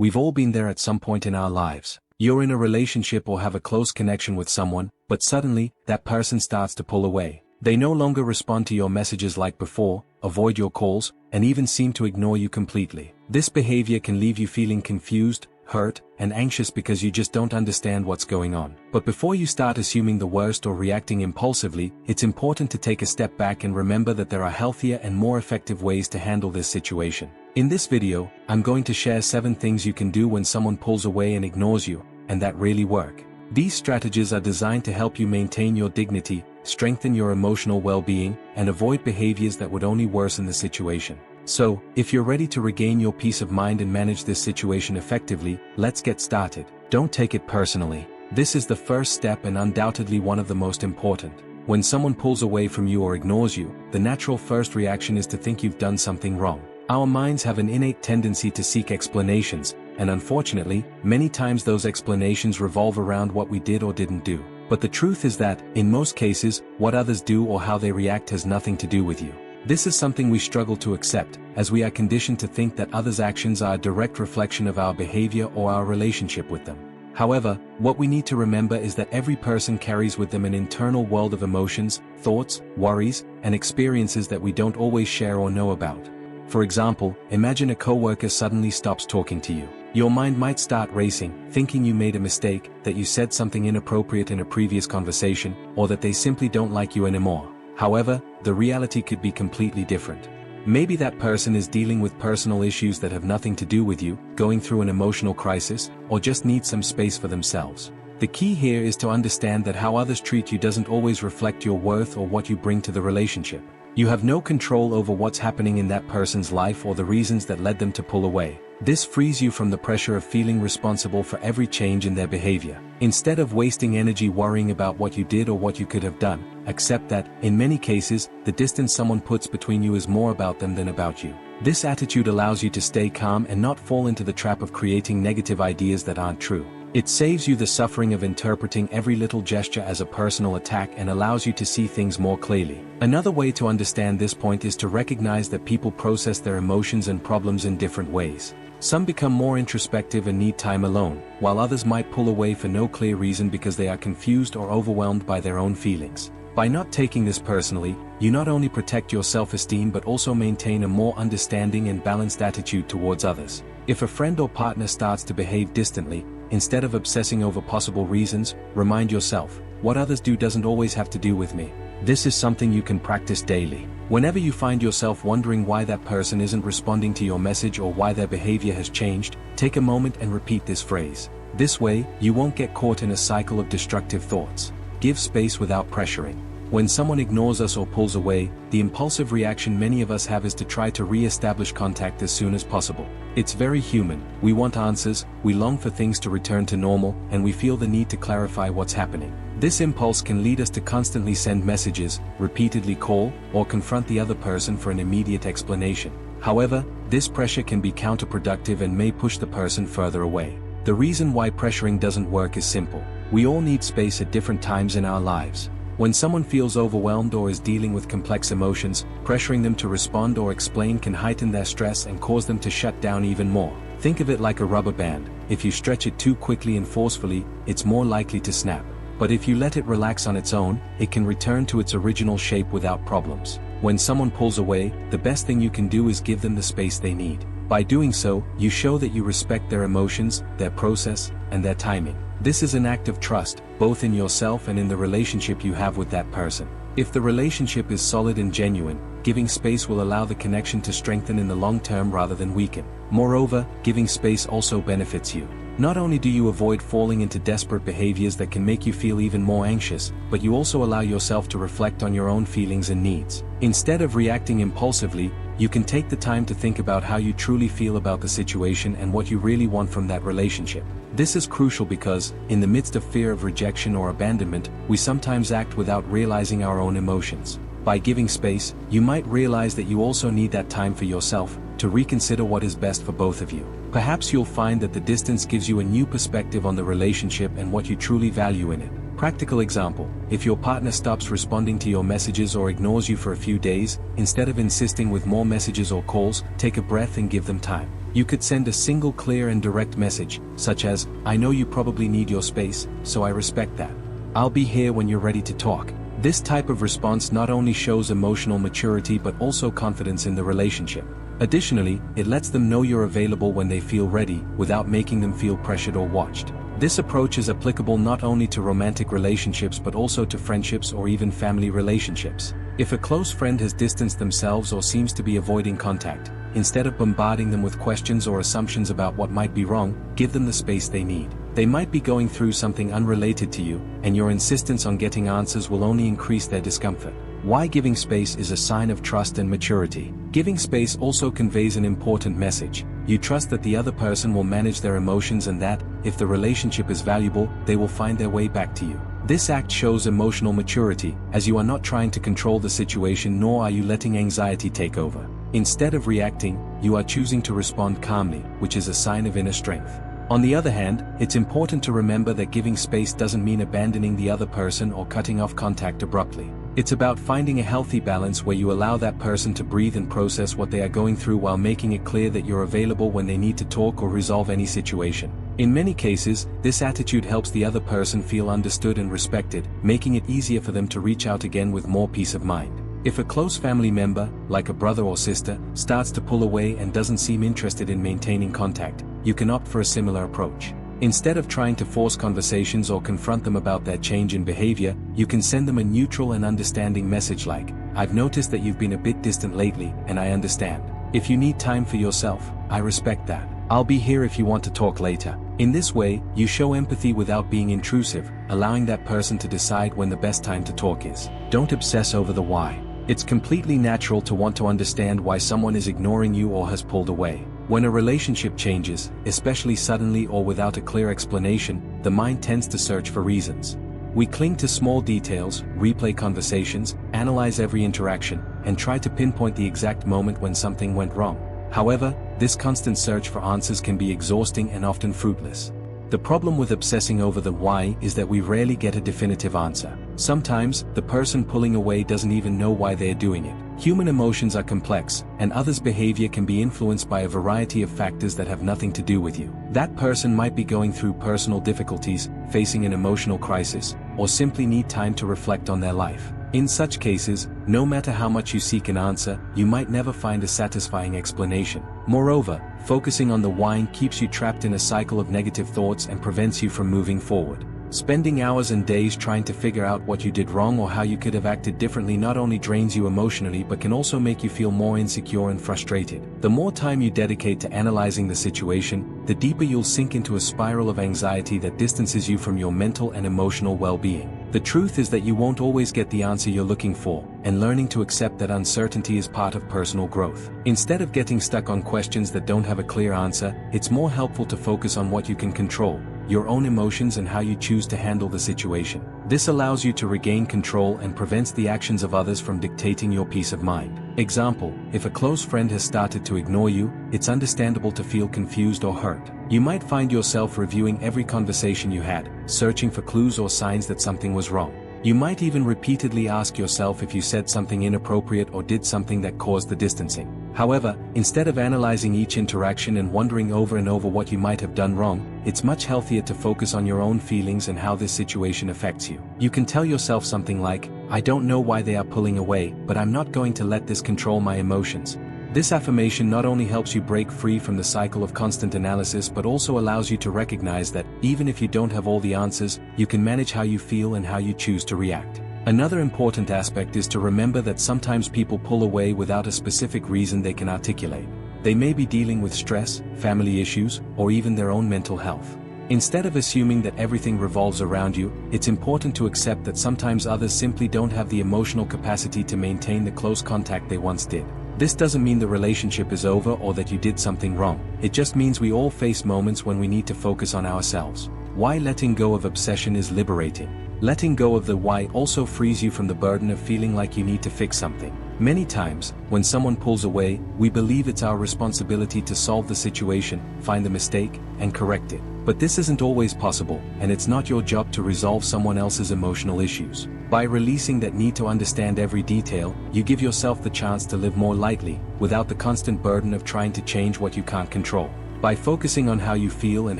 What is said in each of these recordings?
We've all been there at some point in our lives. You're in a relationship or have a close connection with someone, but suddenly, that person starts to pull away. They no longer respond to your messages like before, avoid your calls, and even seem to ignore you completely. This behavior can leave you feeling confused, hurt, and anxious because you just don't understand what's going on. But before you start assuming the worst or reacting impulsively, it's important to take a step back and remember that there are healthier and more effective ways to handle this situation. In this video, I'm going to share 7 things you can do when someone pulls away and ignores you, and that really work. These strategies are designed to help you maintain your dignity, strengthen your emotional well-being, and avoid behaviors that would only worsen the situation. So, if you're ready to regain your peace of mind and manage this situation effectively, let's get started. Don't take it personally. This is the first step and undoubtedly one of the most important. When someone pulls away from you or ignores you, the natural first reaction is to think you've done something wrong. Our minds have an innate tendency to seek explanations, and unfortunately, many times those explanations revolve around what we did or didn't do. But the truth is that, in most cases, what others do or how they react has nothing to do with you. This is something we struggle to accept, as we are conditioned to think that others' actions are a direct reflection of our behavior or our relationship with them. However, what we need to remember is that every person carries with them an internal world of emotions, thoughts, worries, and experiences that we don't always share or know about. For example, imagine a coworker suddenly stops talking to you. Your mind might start racing, thinking you made a mistake, that you said something inappropriate in a previous conversation, or that they simply don't like you anymore. However, the reality could be completely different. Maybe that person is dealing with personal issues that have nothing to do with you, going through an emotional crisis, or just needs some space for themselves. The key here is to understand that how others treat you doesn't always reflect your worth or what you bring to the relationship. You have no control over what's happening in that person's life or the reasons that led them to pull away. This frees you from the pressure of feeling responsible for every change in their behavior. Instead of wasting energy worrying about what you did or what you could have done, accept that, in many cases, the distance someone puts between you is more about them than about you. This attitude allows you to stay calm and not fall into the trap of creating negative ideas that aren't true. It saves you the suffering of interpreting every little gesture as a personal attack and allows you to see things more clearly. Another way to understand this point is to recognize that people process their emotions and problems in different ways. Some become more introspective and need time alone, while others might pull away for no clear reason because they are confused or overwhelmed by their own feelings. By not taking this personally, you not only protect your self-esteem but also maintain a more understanding and balanced attitude towards others. If a friend or partner starts to behave distantly, instead of obsessing over possible reasons, remind yourself, what others do doesn't always have to do with me. This is something you can practice daily. Whenever you find yourself wondering why that person isn't responding to your message or why their behavior has changed, take a moment and repeat this phrase. This way, you won't get caught in a cycle of destructive thoughts. Give space without pressuring. When someone ignores us or pulls away, the impulsive reaction many of us have is to try to re-establish contact as soon as possible. It's very human. We want answers, we long for things to return to normal, and we feel the need to clarify what's happening. This impulse can lead us to constantly send messages, repeatedly call, or confront the other person for an immediate explanation. However, this pressure can be counterproductive and may push the person further away. The reason why pressuring doesn't work is simple. We all need space at different times in our lives. When someone feels overwhelmed or is dealing with complex emotions, pressuring them to respond or explain can heighten their stress and cause them to shut down even more. Think of it like a rubber band. If you stretch it too quickly and forcefully, it's more likely to snap. But if you let it relax on its own, it can return to its original shape without problems. When someone pulls away, the best thing you can do is give them the space they need. By doing so, you show that you respect their emotions, their process, and their timing. This is an act of trust, both in yourself and in the relationship you have with that person. If the relationship is solid and genuine, giving space will allow the connection to strengthen in the long term rather than weaken. Moreover, giving space also benefits you. Not only do you avoid falling into desperate behaviors that can make you feel even more anxious, but you also allow yourself to reflect on your own feelings and needs. Instead of reacting impulsively, you can take the time to think about how you truly feel about the situation and what you really want from that relationship. This is crucial because, in the midst of fear of rejection or abandonment, we sometimes act without realizing our own emotions. By giving space, you might realize that you also need that time for yourself, to reconsider what is best for both of you. Perhaps you'll find that the distance gives you a new perspective on the relationship and what you truly value in it. Practical example, if your partner stops responding to your messages or ignores you for a few days, instead of insisting with more messages or calls, take a breath and give them time. You could send a single clear and direct message, such as, "I know you probably need your space, so I respect that. I'll be here when you're ready to talk." This type of response not only shows emotional maturity but also confidence in the relationship. Additionally, it lets them know you're available when they feel ready, without making them feel pressured or watched. This approach is applicable not only to romantic relationships but also to friendships or even family relationships. If a close friend has distanced themselves or seems to be avoiding contact, instead of bombarding them with questions or assumptions about what might be wrong, give them the space they need. They might be going through something unrelated to you, and your insistence on getting answers will only increase their discomfort. Why giving space is a sign of trust and maturity. Giving space also conveys an important message. You trust that the other person will manage their emotions and that, if the relationship is valuable, they will find their way back to you. This act shows emotional maturity, as you are not trying to control the situation nor are you letting anxiety take over. Instead of reacting, you are choosing to respond calmly, which is a sign of inner strength. On the other hand, it's important to remember that giving space doesn't mean abandoning the other person or cutting off contact abruptly. It's about finding a healthy balance where you allow that person to breathe and process what they are going through while making it clear that you're available when they need to talk or resolve any situation. In many cases, this attitude helps the other person feel understood and respected, making it easier for them to reach out again with more peace of mind. If a close family member, like a brother or sister, starts to pull away and doesn't seem interested in maintaining contact, you can opt for a similar approach. Instead of trying to force conversations or confront them about their change in behavior, you can send them a neutral and understanding message like, "I've noticed that you've been a bit distant lately, and I understand. If you need time for yourself, I respect that. I'll be here if you want to talk later." In this way, you show empathy without being intrusive, allowing that person to decide when the best time to talk is. Don't obsess over the why. It's completely natural to want to understand why someone is ignoring you or has pulled away. When a relationship changes, especially suddenly or without a clear explanation, the mind tends to search for reasons. We cling to small details, replay conversations, analyze every interaction, and try to pinpoint the exact moment when something went wrong. However, this constant search for answers can be exhausting and often fruitless. The problem with obsessing over the why is that we rarely get a definitive answer. Sometimes, the person pulling away doesn't even know why they're doing it. Human emotions are complex, and others' behavior can be influenced by a variety of factors that have nothing to do with you. That person might be going through personal difficulties, facing an emotional crisis, or simply need time to reflect on their life. In such cases, no matter how much you seek an answer, you might never find a satisfying explanation. Moreover, focusing on the why keeps you trapped in a cycle of negative thoughts and prevents you from moving forward. Spending hours and days trying to figure out what you did wrong or how you could have acted differently not only drains you emotionally but can also make you feel more insecure and frustrated. The more time you dedicate to analyzing the situation, the deeper you'll sink into a spiral of anxiety that distances you from your mental and emotional well-being. The truth is that you won't always get the answer you're looking for, and learning to accept that uncertainty is part of personal growth. Instead of getting stuck on questions that don't have a clear answer, it's more helpful to focus on what you can control, your own emotions and how you choose to handle the situation. This allows you to regain control and prevents the actions of others from dictating your peace of mind. Example, if a close friend has started to ignore you, it's understandable to feel confused or hurt. You might find yourself reviewing every conversation you had, searching for clues or signs that something was wrong. You might even repeatedly ask yourself if you said something inappropriate or did something that caused the distancing. However, instead of analyzing each interaction and wondering over and over what you might have done wrong, it's much healthier to focus on your own feelings and how this situation affects you. You can tell yourself something like, "I don't know why they are pulling away, but I'm not going to let this control my emotions." This affirmation not only helps you break free from the cycle of constant analysis but also allows you to recognize that, even if you don't have all the answers, you can manage how you feel and how you choose to react. Another important aspect is to remember that sometimes people pull away without a specific reason they can articulate. They may be dealing with stress, family issues, or even their own mental health. Instead of assuming that everything revolves around you, it's important to accept that sometimes others simply don't have the emotional capacity to maintain the close contact they once did. This doesn't mean the relationship is over or that you did something wrong. It just means we all face moments when we need to focus on ourselves. Why letting go of obsession is liberating. Letting go of the why also frees you from the burden of feeling like you need to fix something. Many times, when someone pulls away, we believe it's our responsibility to solve the situation, find the mistake, and correct it. But this isn't always possible, and it's not your job to resolve someone else's emotional issues. By releasing that need to understand every detail, you give yourself the chance to live more lightly, without the constant burden of trying to change what you can't control. By focusing on how you feel and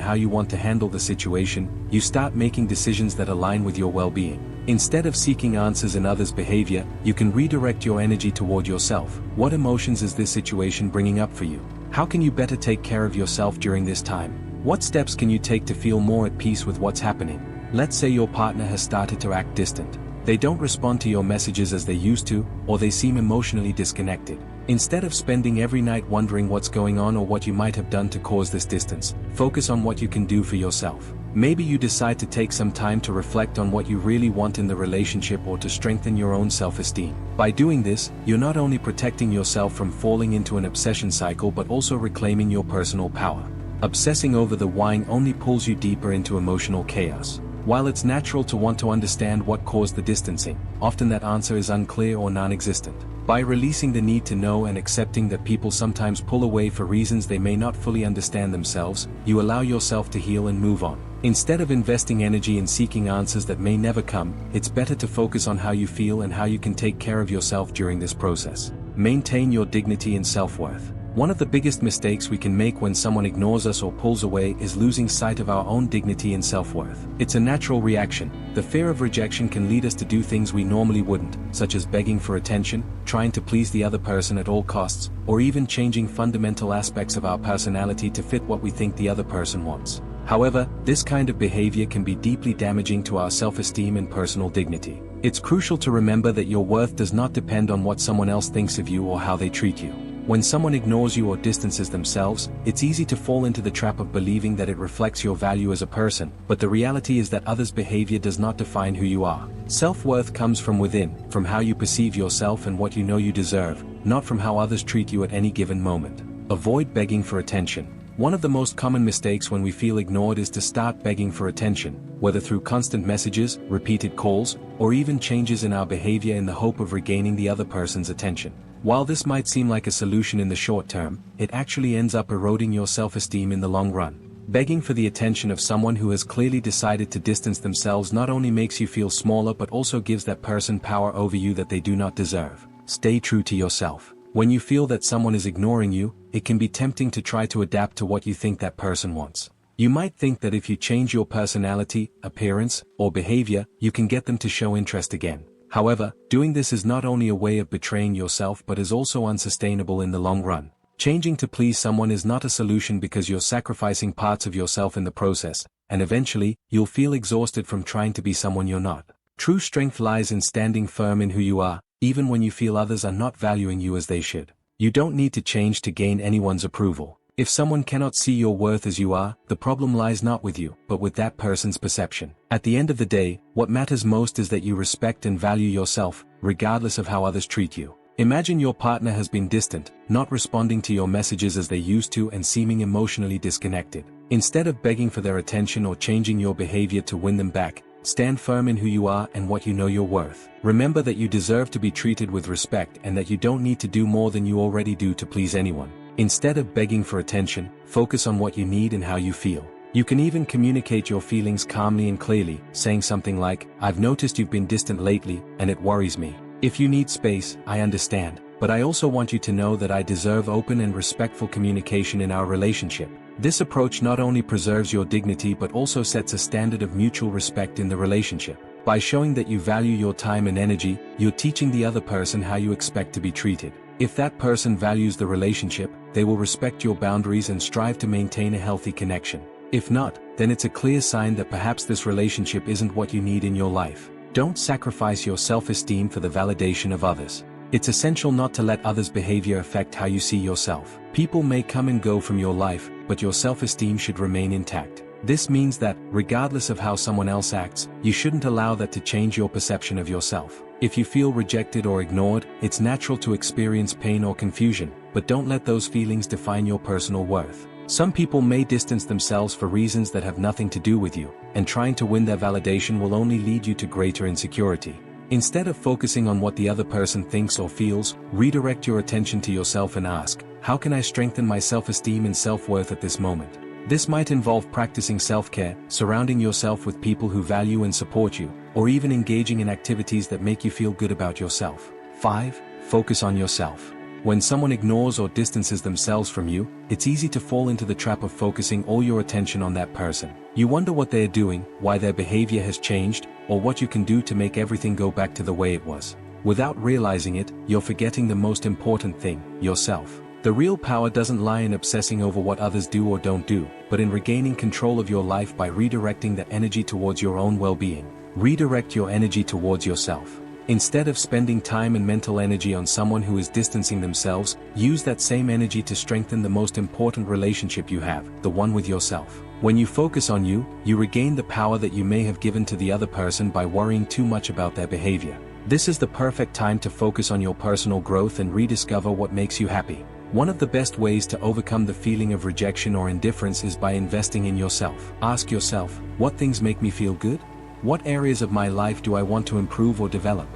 how you want to handle the situation, you start making decisions that align with your well-being. Instead of seeking answers in others' behavior, you can redirect your energy toward yourself. What emotions is this situation bringing up for you? How can you better take care of yourself during this time? What steps can you take to feel more at peace with what's happening? Let's say your partner has started to act distant. They don't respond to your messages as they used to, or they seem emotionally disconnected. Instead of spending every night wondering what's going on or what you might have done to cause this distance, focus on what you can do for yourself. Maybe you decide to take some time to reflect on what you really want in the relationship or to strengthen your own self-esteem. By doing this, you're not only protecting yourself from falling into an obsession cycle but also reclaiming your personal power. Obsessing over the why only pulls you deeper into emotional chaos. While it's natural to want to understand what caused the distancing, often that answer is unclear or non-existent. By releasing the need to know and accepting that people sometimes pull away for reasons they may not fully understand themselves, you allow yourself to heal and move on. Instead of investing energy in seeking answers that may never come, it's better to focus on how you feel and how you can take care of yourself during this process. Maintain your dignity and self-worth. One of the biggest mistakes we can make when someone ignores us or pulls away is losing sight of our own dignity and self-worth. It's a natural reaction. The fear of rejection can lead us to do things we normally wouldn't, such as begging for attention, trying to please the other person at all costs, or even changing fundamental aspects of our personality to fit what we think the other person wants. However, this kind of behavior can be deeply damaging to our self-esteem and personal dignity. It's crucial to remember that your worth does not depend on what someone else thinks of you or how they treat you. When someone ignores you or distances themselves, it's easy to fall into the trap of believing that it reflects your value as a person, but the reality is that others' behavior does not define who you are. Self-worth comes from within, from how you perceive yourself and what you know you deserve, not from how others treat you at any given moment. Avoid begging for attention. One of the most common mistakes when we feel ignored is to start begging for attention, whether through constant messages, repeated calls, or even changes in our behavior in the hope of regaining the other person's attention. While this might seem like a solution in the short term, it actually ends up eroding your self-esteem in the long run. Begging for the attention of someone who has clearly decided to distance themselves not only makes you feel smaller but also gives that person power over you that they do not deserve. Stay true to yourself. When you feel that someone is ignoring you, it can be tempting to try to adapt to what you think that person wants. You might think that if you change your personality, appearance, or behavior, you can get them to show interest again. However, doing this is not only a way of betraying yourself but is also unsustainable in the long run. Changing to please someone is not a solution because you're sacrificing parts of yourself in the process, and eventually, you'll feel exhausted from trying to be someone you're not. True strength lies in standing firm in who you are, even when you feel others are not valuing you as they should. You don't need to change to gain anyone's approval. If someone cannot see your worth as you are, the problem lies not with you, but with that person's perception. At the end of the day, what matters most is that you respect and value yourself, regardless of how others treat you. Imagine your partner has been distant, not responding to your messages as they used to and seeming emotionally disconnected. Instead of begging for their attention or changing your behavior to win them back, stand firm in who you are and what you know you're worth. Remember that you deserve to be treated with respect and that you don't need to do more than you already do to please anyone. Instead of begging for attention, focus on what you need and how you feel. You can even communicate your feelings calmly and clearly, saying something like, "I've noticed you've been distant lately, and it worries me. If you need space, I understand, but I also want you to know that I deserve open and respectful communication in our relationship." This approach not only preserves your dignity but also sets a standard of mutual respect in the relationship. By showing that you value your time and energy, you're teaching the other person how you expect to be treated. If that person values the relationship, they will respect your boundaries and strive to maintain a healthy connection. If not, then it's a clear sign that perhaps this relationship isn't what you need in your life. Don't sacrifice your self-esteem for the validation of others. It's essential not to let others' behavior affect how you see yourself. People may come and go from your life, but your self-esteem should remain intact. This means that, regardless of how someone else acts, you shouldn't allow that to change your perception of yourself. If you feel rejected or ignored, it's natural to experience pain or confusion, but don't let those feelings define your personal worth. Some people may distance themselves for reasons that have nothing to do with you, and trying to win their validation will only lead you to greater insecurity. Instead of focusing on what the other person thinks or feels, redirect your attention to yourself and ask, "How can I strengthen my self-esteem and self-worth at this moment?" This might involve practicing self-care, surrounding yourself with people who value and support you, or even engaging in activities that make you feel good about yourself. 5. Focus on yourself. When someone ignores or distances themselves from you, it's easy to fall into the trap of focusing all your attention on that person. You wonder what they are doing, why their behavior has changed, or what you can do to make everything go back to the way it was. Without realizing it, you're forgetting the most important thing, yourself. The real power doesn't lie in obsessing over what others do or don't do, but in regaining control of your life by redirecting that energy towards your own well-being. Redirect your energy towards yourself. Instead of spending time and mental energy on someone who is distancing themselves, use that same energy to strengthen the most important relationship you have, the one with yourself. When you focus on you, you regain the power that you may have given to the other person by worrying too much about their behavior. This is the perfect time to focus on your personal growth and rediscover what makes you happy. One of the best ways to overcome the feeling of rejection or indifference is by investing in yourself. Ask yourself, what things make me feel good? What areas of my life do I want to improve or develop?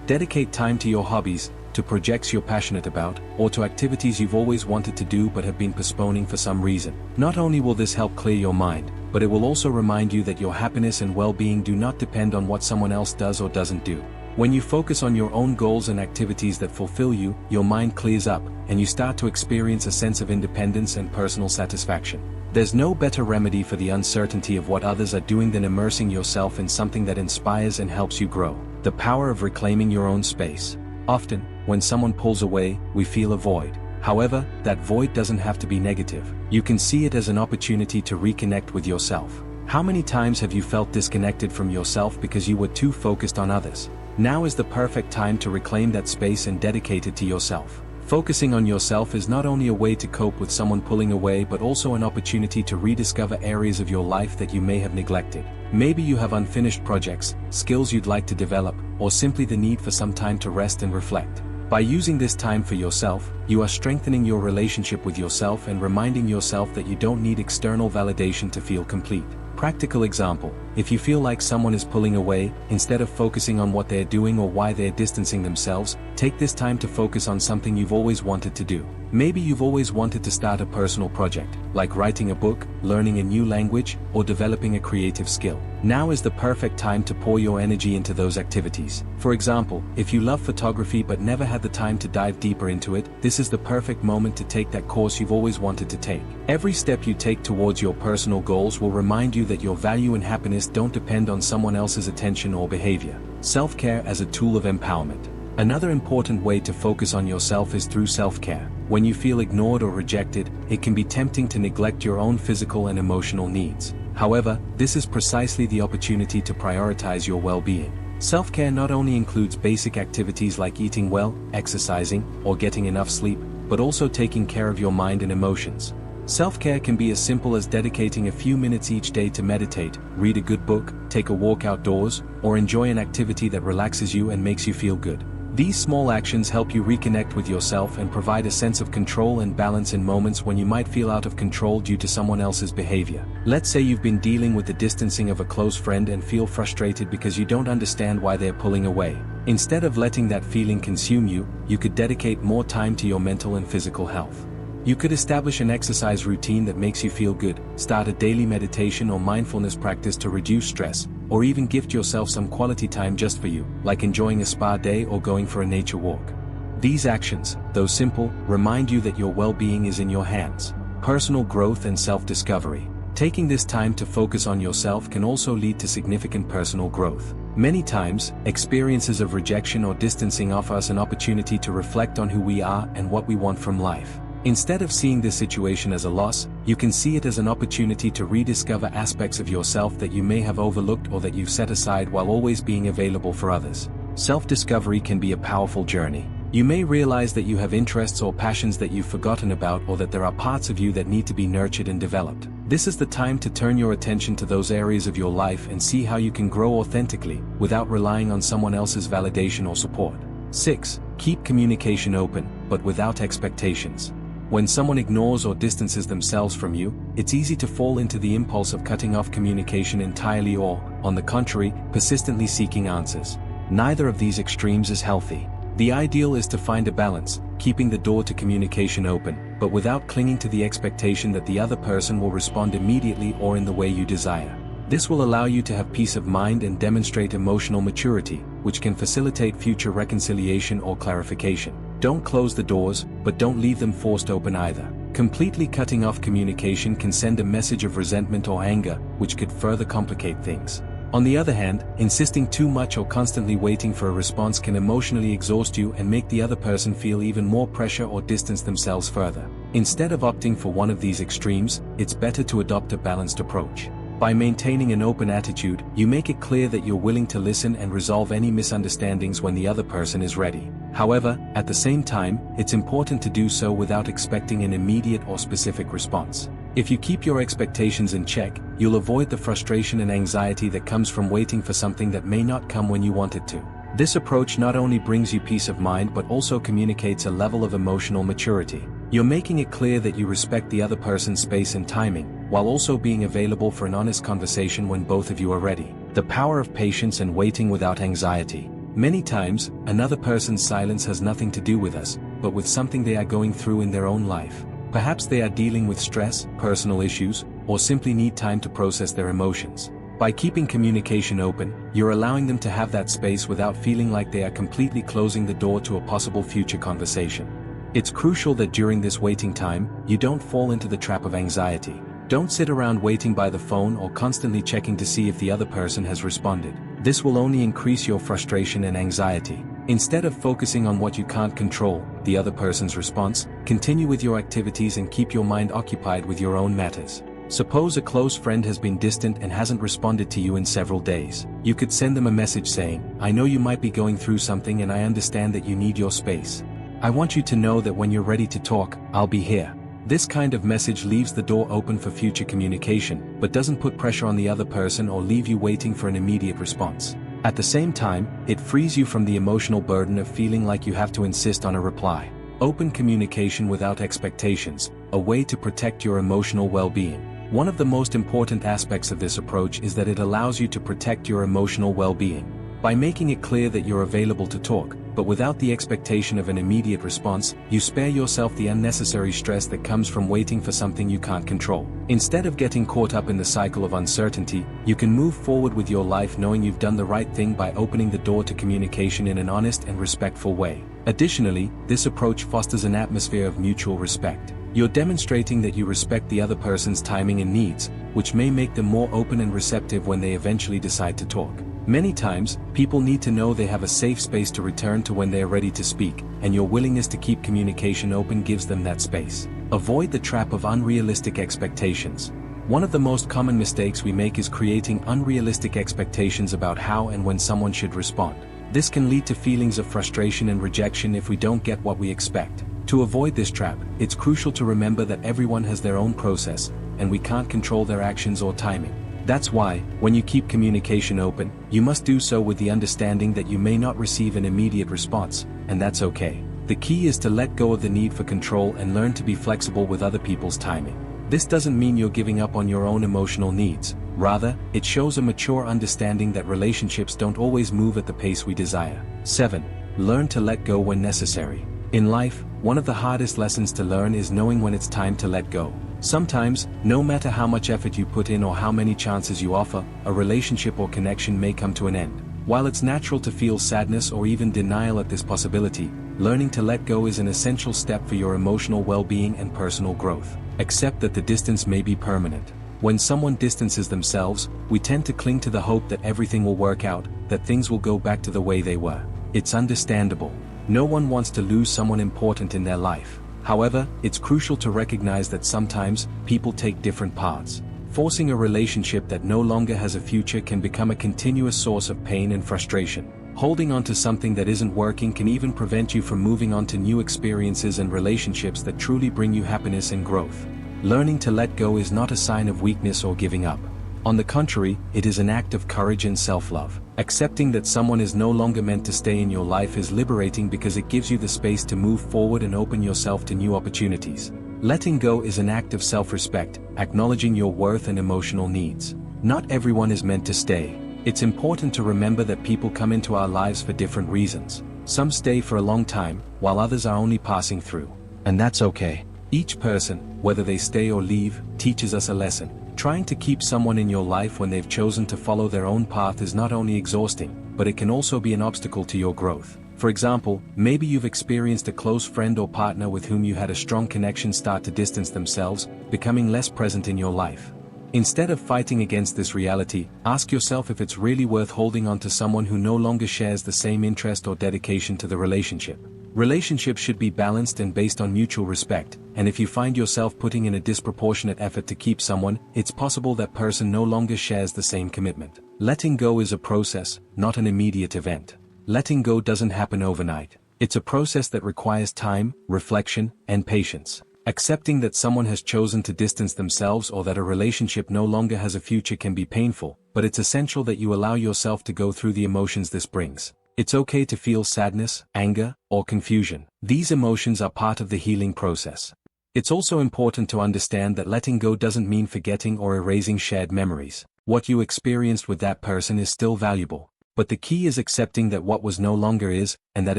Dedicate time to your hobbies, to projects you're passionate about, or to activities you've always wanted to do but have been postponing for some reason. Not only will this help clear your mind, but it will also remind you that your happiness and well-being do not depend on what someone else does or doesn't do. When you focus on your own goals and activities that fulfill you, your mind clears up, and you start to experience a sense of independence and personal satisfaction. There's no better remedy for the uncertainty of what others are doing than immersing yourself in something that inspires and helps you grow. The power of reclaiming your own space. Often, when someone pulls away, we feel a void. However, that void doesn't have to be negative. You can see it as an opportunity to reconnect with yourself. How many times have you felt disconnected from yourself because you were too focused on others? Now is the perfect time to reclaim that space and dedicate it to yourself. Focusing on yourself is not only a way to cope with someone pulling away but also an opportunity to rediscover areas of your life that you may have neglected. Maybe you have unfinished projects, skills you'd like to develop, or simply the need for some time to rest and reflect. By using this time for yourself, you are strengthening your relationship with yourself and reminding yourself that you don't need external validation to feel complete. Practical example: if you feel like someone is pulling away, instead of focusing on what they're doing or why they're distancing themselves, take this time to focus on something you've always wanted to do. Maybe you've always wanted to start a personal project, like writing a book, learning a new language, or developing a creative skill. Now is the perfect time to pour your energy into those activities. For example, if you love photography but never had the time to dive deeper into it, this is the perfect moment to take that course you've always wanted to take. Every step you take towards your personal goals will remind you that your value and happiness don't depend on someone else's attention or behavior. Self-care as a tool of empowerment. Another important way to focus on yourself is through self-care. When you feel ignored or rejected, it can be tempting to neglect your own physical and emotional needs. However, this is precisely the opportunity to prioritize your well-being. Self-care not only includes basic activities like eating well, exercising, or getting enough sleep, but also taking care of your mind and emotions. Self-care can be as simple as dedicating a few minutes each day to meditate, read a good book, take a walk outdoors, or enjoy an activity that relaxes you and makes you feel good. These small actions help you reconnect with yourself and provide a sense of control and balance in moments when you might feel out of control due to someone else's behavior. Let's say you've been dealing with the distancing of a close friend and feel frustrated because you don't understand why they're pulling away. Instead of letting that feeling consume you, you could dedicate more time to your mental and physical health. You could establish an exercise routine that makes you feel good, start a daily meditation or mindfulness practice to reduce stress, or even gift yourself some quality time just for you, like enjoying a spa day or going for a nature walk. These actions, though simple, remind you that your well-being is in your hands. Personal growth and self-discovery. Taking this time to focus on yourself can also lead to significant personal growth. Many times, experiences of rejection or distancing offer us an opportunity to reflect on who we are and what we want from life. Instead of seeing this situation as a loss, you can see it as an opportunity to rediscover aspects of yourself that you may have overlooked or that you've set aside while always being available for others. Self-discovery can be a powerful journey. You may realize that you have interests or passions that you've forgotten about, or that there are parts of you that need to be nurtured and developed. This is the time to turn your attention to those areas of your life and see how you can grow authentically, without relying on someone else's validation or support. 6. Keep communication open, but without expectations. When someone ignores or distances themselves from you, it's easy to fall into the impulse of cutting off communication entirely or, on the contrary, persistently seeking answers. Neither of these extremes is healthy. The ideal is to find a balance, keeping the door to communication open, but without clinging to the expectation that the other person will respond immediately or in the way you desire. This will allow you to have peace of mind and demonstrate emotional maturity, which can facilitate future reconciliation or clarification. Don't close the doors, but don't leave them forced open either. Completely cutting off communication can send a message of resentment or anger, which could further complicate things. On the other hand, insisting too much or constantly waiting for a response can emotionally exhaust you and make the other person feel even more pressure or distance themselves further. Instead of opting for one of these extremes, it's better to adopt a balanced approach. By maintaining an open attitude, you make it clear that you're willing to listen and resolve any misunderstandings when the other person is ready. However, at the same time, it's important to do so without expecting an immediate or specific response. If you keep your expectations in check, you'll avoid the frustration and anxiety that comes from waiting for something that may not come when you want it to. This approach not only brings you peace of mind but also communicates a level of emotional maturity. You're making it clear that you respect the other person's space and timing, while also being available for an honest conversation when both of you are ready. The power of patience and waiting without anxiety. Many times, another person's silence has nothing to do with us, but with something they are going through in their own life. Perhaps they are dealing with stress, personal issues, or simply need time to process their emotions. By keeping communication open, you're allowing them to have that space without feeling like they are completely closing the door to a possible future conversation. It's crucial that during this waiting time, you don't fall into the trap of anxiety. Don't sit around waiting by the phone or constantly checking to see if the other person has responded. This will only increase your frustration and anxiety. Instead of focusing on what you can't control, the other person's response, continue with your activities and keep your mind occupied with your own matters. Suppose a close friend has been distant and hasn't responded to you in several days. You could send them a message saying, "I know you might be going through something and I understand that you need your space. I want you to know that when you're ready to talk, I'll be here." This kind of message leaves the door open for future communication, but doesn't put pressure on the other person or leave you waiting for an immediate response. At the same time, it frees you from the emotional burden of feeling like you have to insist on a reply. Open communication without expectations, a way to protect your emotional well-being. One of the most important aspects of this approach is that it allows you to protect your emotional well-being. By making it clear that you're available to talk, but without the expectation of an immediate response, you spare yourself the unnecessary stress that comes from waiting for something you can't control. Instead of getting caught up in the cycle of uncertainty, you can move forward with your life knowing you've done the right thing by opening the door to communication in an honest and respectful way. Additionally, this approach fosters an atmosphere of mutual respect. You're demonstrating that you respect the other person's timing and needs, which may make them more open and receptive when they eventually decide to talk. Many times, people need to know they have a safe space to return to when they are ready to speak, and your willingness to keep communication open gives them that space. Avoid the trap of unrealistic expectations. One of the most common mistakes we make is creating unrealistic expectations about how and when someone should respond. This can lead to feelings of frustration and rejection if we don't get what we expect. To avoid this trap, it's crucial to remember that everyone has their own process, and we can't control their actions or timing. That's why, when you keep communication open, you must do so with the understanding that you may not receive an immediate response, and that's okay. The key is to let go of the need for control and learn to be flexible with other people's timing. This doesn't mean you're giving up on your own emotional needs. Rather, it shows a mature understanding that relationships don't always move at the pace we desire. 7. Learn to let go when necessary. In life, one of the hardest lessons to learn is knowing when it's time to let go. Sometimes, no matter how much effort you put in or how many chances you offer, a relationship or connection may come to an end. While it's natural to feel sadness or even denial at this possibility, learning to let go is an essential step for your emotional well-being and personal growth. Accept that the distance may be permanent. When someone distances themselves, we tend to cling to the hope that everything will work out, that things will go back to the way they were. It's understandable. No one wants to lose someone important in their life. However, it's crucial to recognize that sometimes, people take different paths. Forcing a relationship that no longer has a future can become a continuous source of pain and frustration. Holding on to something that isn't working can even prevent you from moving on to new experiences and relationships that truly bring you happiness and growth. Learning to let go is not a sign of weakness or giving up. On the contrary, it is an act of courage and self-love. Accepting that someone is no longer meant to stay in your life is liberating because it gives you the space to move forward and open yourself to new opportunities. Letting go is an act of self-respect, acknowledging your worth and emotional needs. Not everyone is meant to stay. It's important to remember that people come into our lives for different reasons. Some stay for a long time, while others are only passing through. And that's okay. Each person, whether they stay or leave, teaches us a lesson. Trying to keep someone in your life when they've chosen to follow their own path is not only exhausting, but it can also be an obstacle to your growth. For example, maybe you've experienced a close friend or partner with whom you had a strong connection start to distance themselves, becoming less present in your life. Instead of fighting against this reality, ask yourself if it's really worth holding on to someone who no longer shares the same interest or dedication to the relationship. Relationships should be balanced and based on mutual respect, and if you find yourself putting in a disproportionate effort to keep someone, it's possible that person no longer shares the same commitment. Letting go is a process, not an immediate event. Letting go doesn't happen overnight. It's a process that requires time, reflection, and patience. Accepting that someone has chosen to distance themselves or that a relationship no longer has a future can be painful, but it's essential that you allow yourself to go through the emotions this brings. It's okay to feel sadness, anger, or confusion. These emotions are part of the healing process. It's also important to understand that letting go doesn't mean forgetting or erasing shared memories. What you experienced with that person is still valuable. But the key is accepting that what was no longer is, and that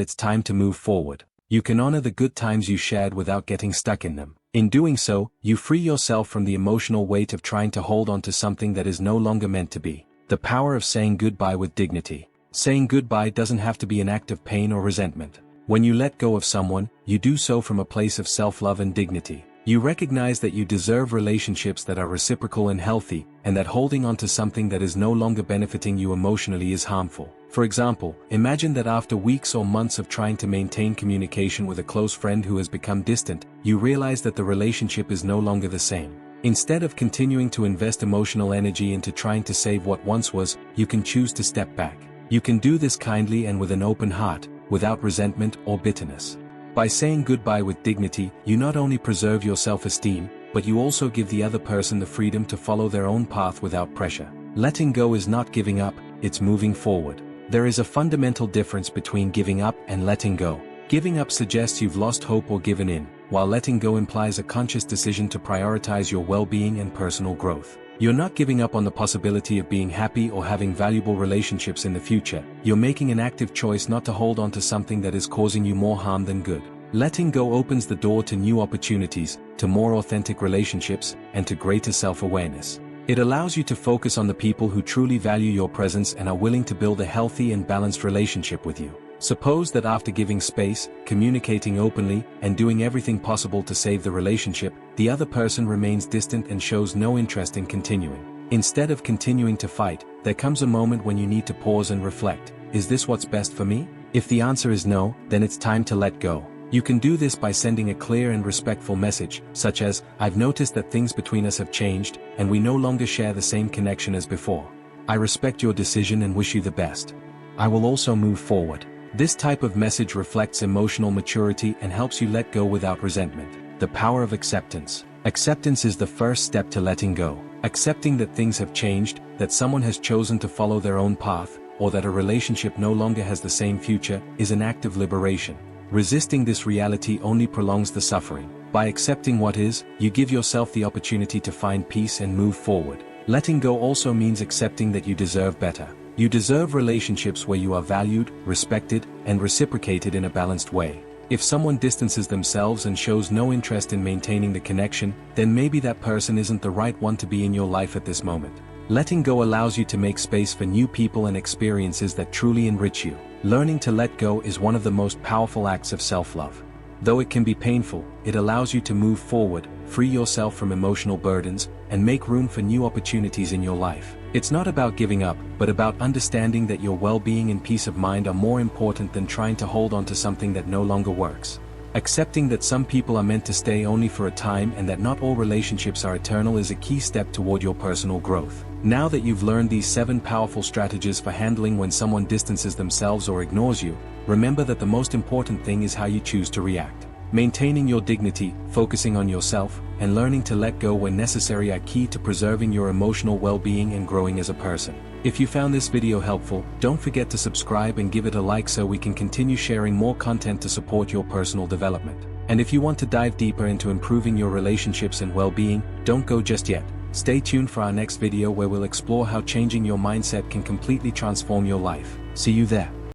it's time to move forward. You can honor the good times you shared without getting stuck in them. In doing so, you free yourself from the emotional weight of trying to hold on to something that is no longer meant to be. The power of saying goodbye with dignity. Saying goodbye doesn't have to be an act of pain or resentment. When you let go of someone, you do so from a place of self-love and dignity. You recognize that you deserve relationships that are reciprocal and healthy, and that holding on to something that is no longer benefiting you emotionally is harmful. For example, imagine that after weeks or months of trying to maintain communication with a close friend who has become distant, you realize that the relationship is no longer the same. Instead of continuing to invest emotional energy into trying to save what once was, you can choose to step back. You can do this kindly and with an open heart, without resentment or bitterness. By saying goodbye with dignity, you not only preserve your self-esteem, but you also give the other person the freedom to follow their own path without pressure. Letting go is not giving up, it's moving forward. There is a fundamental difference between giving up and letting go. Giving up suggests you've lost hope or given in, while letting go implies a conscious decision to prioritize your well-being and personal growth. You're not giving up on the possibility of being happy or having valuable relationships in the future. You're making an active choice not to hold on to something that is causing you more harm than good. Letting go opens the door to new opportunities, to more authentic relationships, and to greater self-awareness. It allows you to focus on the people who truly value your presence and are willing to build a healthy and balanced relationship with you. Suppose that after giving space, communicating openly, and doing everything possible to save the relationship, the other person remains distant and shows no interest in continuing. Instead of continuing to fight, there comes a moment when you need to pause and reflect. Is this what's best for me? If the answer is no, then it's time to let go. You can do this by sending a clear and respectful message, such as, "I've noticed that things between us have changed, and we no longer share the same connection as before. I respect your decision and wish you the best. I will also move forward." This type of message reflects emotional maturity and helps you let go without resentment. The power of acceptance. Acceptance is the first step to letting go. Accepting that things have changed, that someone has chosen to follow their own path, or that a relationship no longer has the same future, is an act of liberation. Resisting this reality only prolongs the suffering. By accepting what is, you give yourself the opportunity to find peace and move forward. Letting go also means accepting that you deserve better. You deserve relationships where you are valued, respected, and reciprocated in a balanced way. If someone distances themselves and shows no interest in maintaining the connection, then maybe that person isn't the right one to be in your life at this moment. Letting go allows you to make space for new people and experiences that truly enrich you. Learning to let go is one of the most powerful acts of self-love. Though it can be painful, it allows you to move forward, free yourself from emotional burdens, and make room for new opportunities in your life. It's not about giving up, but about understanding that your well-being and peace of mind are more important than trying to hold on to something that no longer works. Accepting that some people are meant to stay only for a time and that not all relationships are eternal is a key step toward your personal growth. Now that you've learned these 7 powerful strategies for handling when someone distances themselves or ignores you, remember that the most important thing is how you choose to react. Maintaining your dignity, focusing on yourself, and learning to let go when necessary are key to preserving your emotional well-being and growing as a person. If you found this video helpful, don't forget to subscribe and give it a like so we can continue sharing more content to support your personal development. And if you want to dive deeper into improving your relationships and well-being, don't go just yet. Stay tuned for our next video where we'll explore how changing your mindset can completely transform your life. See you there.